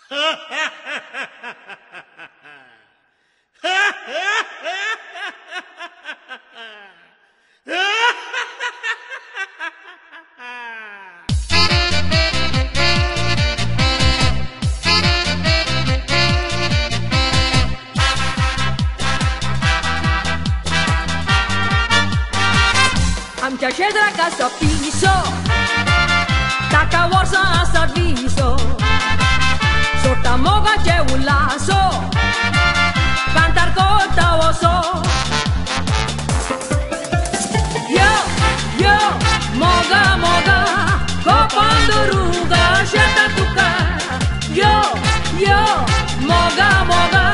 Am chiar și draga să Piso, dacă vor să asta viso, sorta moga ce un laso, cantar cota oso. Yo, moga, moga, copando ruga, șeta tuca. Yo, moga, moga,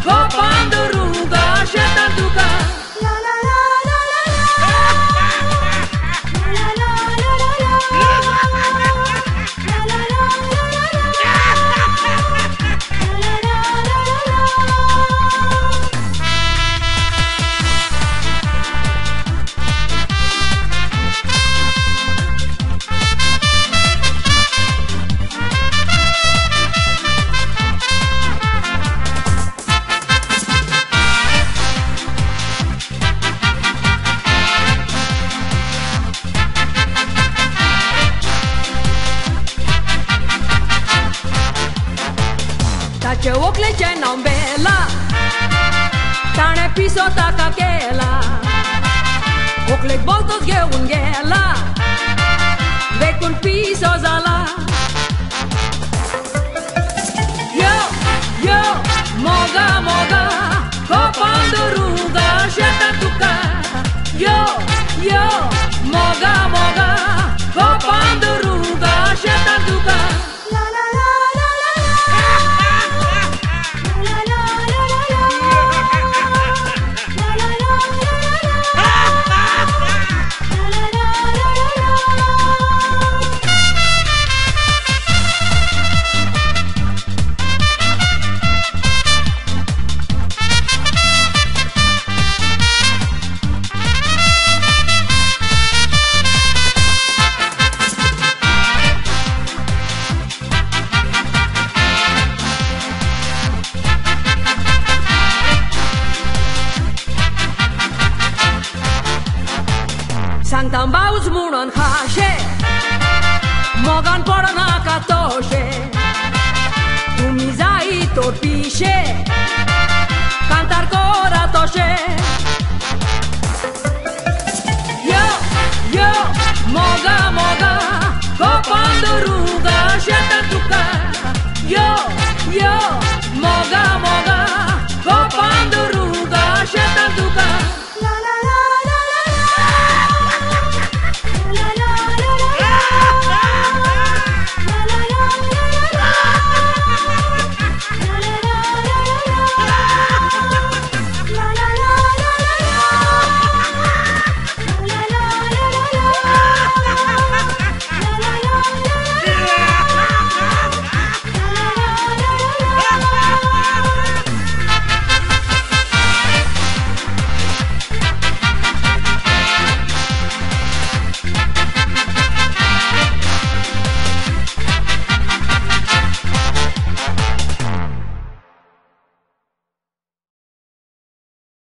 copando ruga, șeta tuca. Ce ocle ce non bella, tane Piso taka kela, ocle boltos ge ungela, vecun Piso zala. Yo, moga, moga, copando ruga, șeta tuca. Yo, moga, moga, copando ruga, șeta tuca. Sanctam baus munon hashe, mogan porna katoshe, tu mizai torpishe, cantar cora toshe.